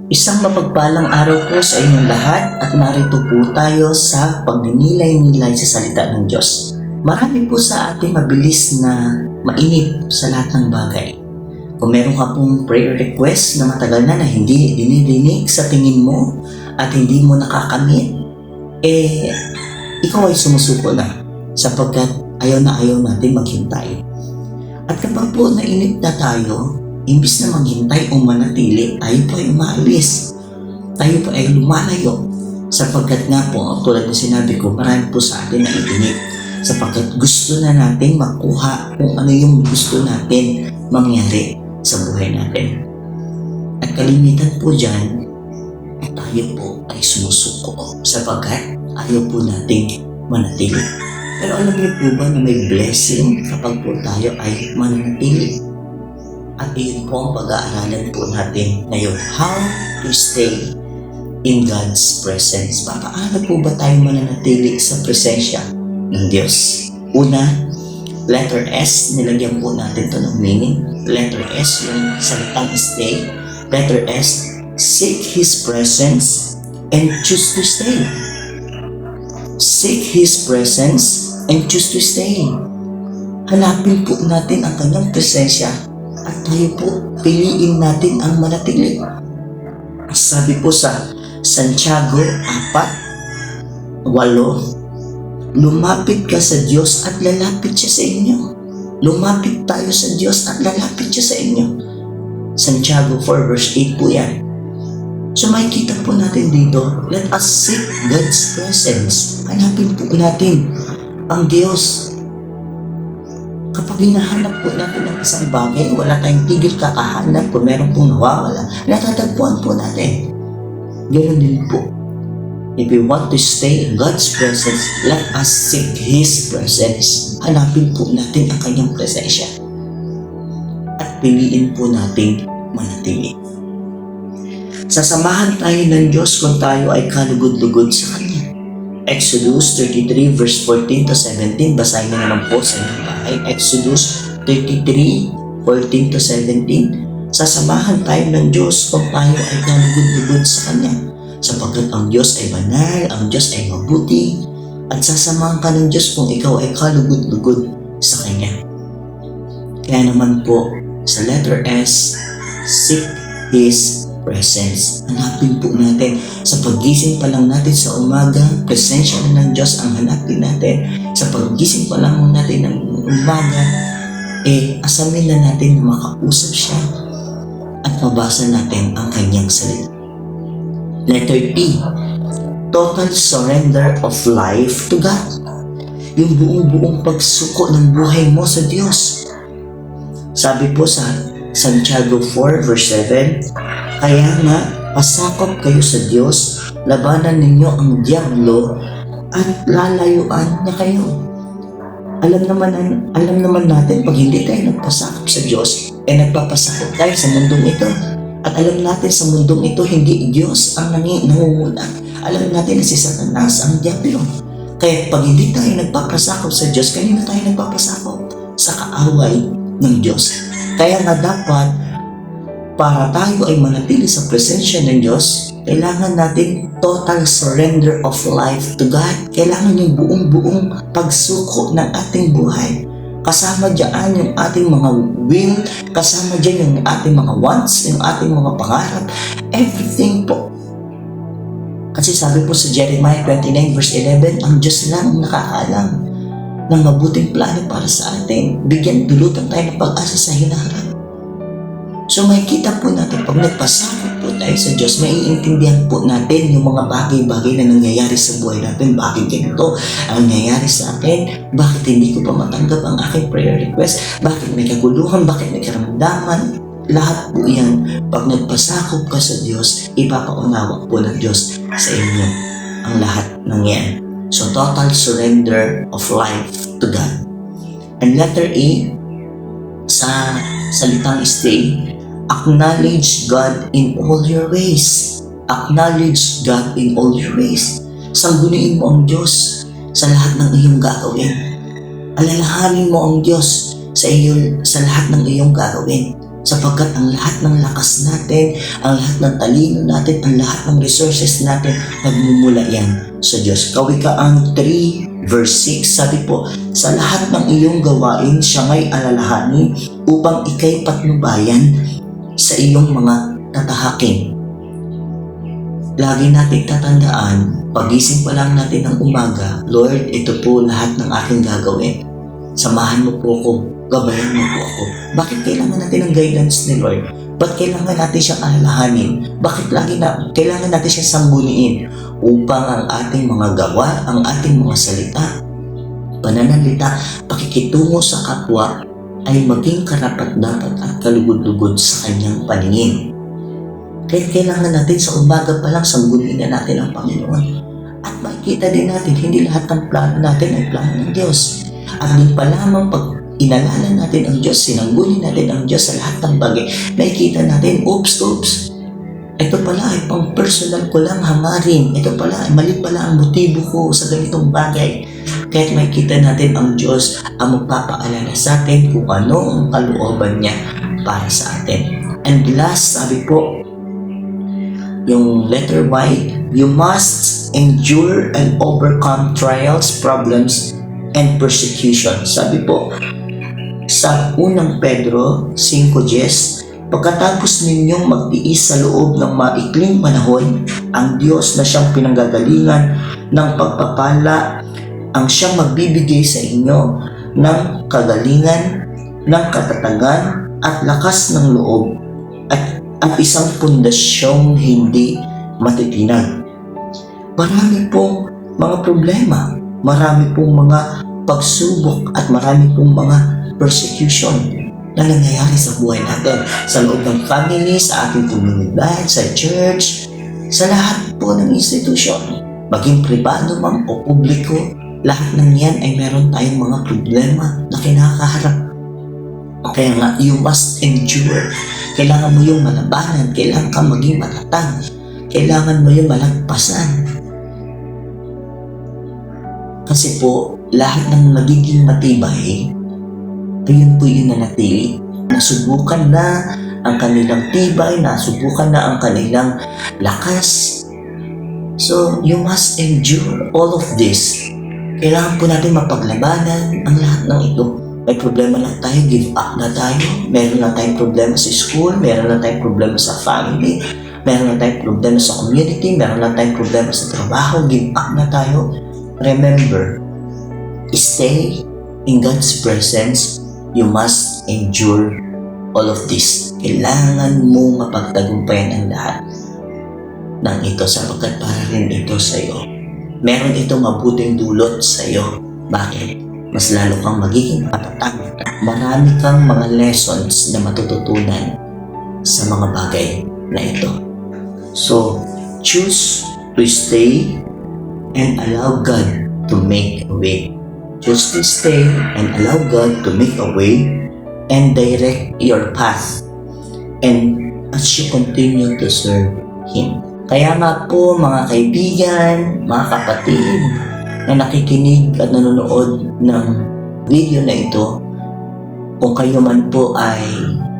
Isang mapagpalang araw po sa inyong lahat at narito po tayo sa pagninilay-nilay sa salita ng Diyos. Marami po sa ating mabilis na mainip sa lahat ng bagay. Kung meron ka pong prayer request na matagal na hindi dinidinig sa tingin mo at hindi mo nakakamit, ikaw ay sumusuko na sapagkat ayaw natin maghintay. At kapag po nainip na tayo, imbis na maghintay o manatili, tayo po ay umaalis. Tayo po ay lumalayo. Sapagkat nga po, tulad ng sinabi ko, marami po sa atin na itinip. Sapagkat gusto na natin makuha kung ano yung gusto natin mangyari sa buhay natin. At kalimitan po dyan, tayo po ay sumusuko. Sapagkat ayaw po natin manatili. Pero alam niyo po ba na may blessing kapag po tayo ay mananatili? At iyon po ang pag-aaralan po natin ngayon. How to stay in God's presence. Paano po ba tayo mananatili sa presensya ng Diyos? Una, letter S. Nilagyan po natin ito ng meaning. Letter S, yung salitang stay. Letter S, seek His presence and choose to stay. Seek His presence and choose to stay. Hanapin po natin ang kanyang presensya at tayo po piliin natin ang manatili. Sabi po sa Santiago 4:8, lumapit ka sa Diyos at lalapit siya sa inyo. Lumapit tayo sa Diyos at lalapit siya sa inyo. Santiago 4:8 po yan. So makikita po natin dito, let us seek God's presence. Hanapin po natin ang Diyos. Kapag hinahanap po natin ng isang bagay, wala tayong tigil kakahanap. Kung meron pong nawawala, natatagpuan po natin. Ganoon din po. If we want to stay in God's presence, let us seek His presence. Hanapin po natin ang kanyang presensya. At piliin po natin manatili. Sasamahan tayo ng Diyos kung tayo ay kalugod-lugod sa Kanya. Exodus 33 verse 14 to 17. Basahin na naman po sa inyong bahay. Exodus 33, 14 to 17. Sasamahan tayo ng Diyos kung tayo ay kalugod-lugod sa Kanya. Sapagkat ang Diyos ay banal, ang Diyos ay mabuti, at sasamahan ka ng Diyos kung ikaw ay kalugod-lugod sa Kanya. Kaya naman po, sa letter S, seek His presence. Hanapin po natin. Sa paggising pa lang natin sa umaga, presensya na ng Diyos ang hanapin natin. Sa paggising pa lang natin ng umaga, asamin na natin na makausap siya at mabasa natin ang kanyang salita. Letter P, total surrender of life to God. Yung buong pagsuko ng buhay mo sa Diyos. Sabi po sa Santiago 4 verse 7, kaya nga, pasakop kayo sa Diyos, labanan ninyo ang diablo at lalayuan niya kayo. Alam naman natin, pag hindi tayo nagpasakop sa Diyos, nagpapasakop tayo sa mundong ito. At alam natin sa mundong ito, hindi Diyos ang nangunguna. Alam natin na si Satanas ang diablo. Kaya pag hindi tayo nagpapasakop sa Diyos, kanina tayo nagpapasakop? Sa kaaway ng Diyos. Kaya nga dapat, para tayo ay manatili sa presensya ng Diyos, kailangan natin total surrender of life to God. Kailangan yung buong pagsuko ng ating buhay. Kasama dyan yung ating mga will, kasama dyan yung ating mga wants, yung ating mga pangarap, everything po. Kasi sabi po sa Jeremiah 29 verse 11, ang Diyos lang ang nakakaalam ng mabuting plano para sa atin. Bigyan dulutan tayo ng pag-asa sa hinaharap. So makikita po natin, pag nagpasakop po tayo sa Diyos, maiintindihan po natin yung mga bagay-bagay na nangyayari sa buhay natin. Bakit ganito ang nangyayari sa akin? Bakit hindi ko pa matanggap ang aking prayer request? Bakit may kaguluhan? Bakit may karamdaman? Lahat po yan, pag nagpasakop ka sa Diyos, ipapaunawa po ng Diyos sa inyo ang lahat ng yan. So total surrender of life to God. And letter A, sa salitang stay, acknowledge God in all your ways. Acknowledge God in all your ways. Sangguniin mo ang Diyos sa lahat ng iyong gagawin. Alalahanin mo ang Diyos sa lahat ng iyong gagawin. Sapagkat ang lahat ng lakas natin, ang lahat ng talino natin, ang lahat ng resources natin, nagmumula yan sa Diyos. Kawikaan 3 verse 6, sabi po, sa lahat ng iyong gawain, siya nga'y alalahanin upang ika'y patnubayan sa iyong mga tatahakin. Lagi natin tatandaan, pagising pa lang natin ng umaga, Lord, ito po lahat ng aking gagawin. Samahan mo po ako, gabayan mo po ako. Bakit kailangan natin ng guidance ni Lord? Ba't kailangan natin siyang alalahanin? Bakit kailangan natin siyang sangguniin? Upang ang ating mga gawa, ang ating mga salita, pananalita, pakikitungo sa kapwa, ay maging karapat-dapat at kalugod-lugod sa kanyang paningin. Kaya kailangan natin sa umaga pa lang sangguniin na natin ang Panginoon. At makikita din natin, hindi lahat ng plano natin ay plano ng Diyos. At din pa lamang pag inalala natin ang Diyos, sinangguni natin ang Diyos sa lahat ng bagay, nakikita natin, oops, ito pala ay pang personal ko lang hangarin, ito pala ay mali pala ang motibo ko sa ganitong bagay. Kaya makikita natin ang Diyos ang magpapaalala sa atin kung ano ang kalooban niya para sa atin. And last, sabi po, yung letter Y, you must endure and overcome trials, problems, and persecution. Sabi po, sa unang Pedro 5:10, pagkatapos ninyong magtiis sa loob ng maikling panahon, ang Diyos na siyang pinanggagalingan ng pagpapala, ang siyang magbibigay sa inyo ng kagalingan, ng katatagan at lakas ng loob at isang pundasyong hindi matitinag. Marami pong mga problema, marami pong mga pagsubok at marami pong mga persecution na nangyayari sa buhay natin, sa loob ng family, sa ating komunidad, sa church, sa lahat po ng institusyon, maging pribado man o publiko, lahat ng yan ay meron tayong mga problema na kinakaharap. Kaya nga, you must endure. Kailangan mo yung malabanan, kailangan ka maging matatag, kailangan mo yung malagpasan. Kasi po, lahat ng nagiging matibay, ayun po yung nanatili. Nasubukan na ang kanilang tibay, nasubukan na ang kanilang lakas. So, you must endure all of this. Kailangan po natin mapaglabanan ang lahat ng ito. May problema lang tayo, give up na tayo. Meron lang tayong problema sa school, meron lang tayong problema sa family, meron lang tayong problema sa community, meron lang tayong problema sa trabaho, give up na tayo. Remember, stay in God's presence. You must endure all of this. Kailangan mo mapagtagumpayan ang lahat ng ito sapagkat para rin ito sa iyo. Meron itong mabuting dulot sa iyo. Bakit? Mas lalo kang magiging patatag. Marami kang mga lessons na matututunan sa mga bagay na ito. So, choose to stay and allow God to make a way. Choose to stay and allow God to make a way and direct your path. And as you continue to serve Him. Kaya nga po mga kaibigan, mga kapatid na nakikinig at nanonood ng video na ito, kung kayo man po ay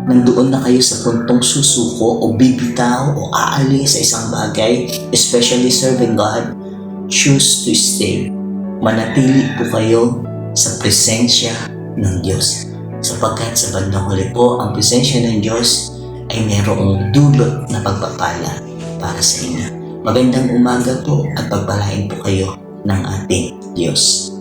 nandoon na kayo sa puntong susuko o bibitaw o aalis sa isang bagay, especially serving God, choose to stay. Manatili po kayo sa presensya ng Diyos. Sapagkat sa bandang huli po, ang presensya ng Diyos ay mayroong dulot na pagpapala para sa inyo. Magandang umaga po at pagpalain po kayo ng ating Diyos.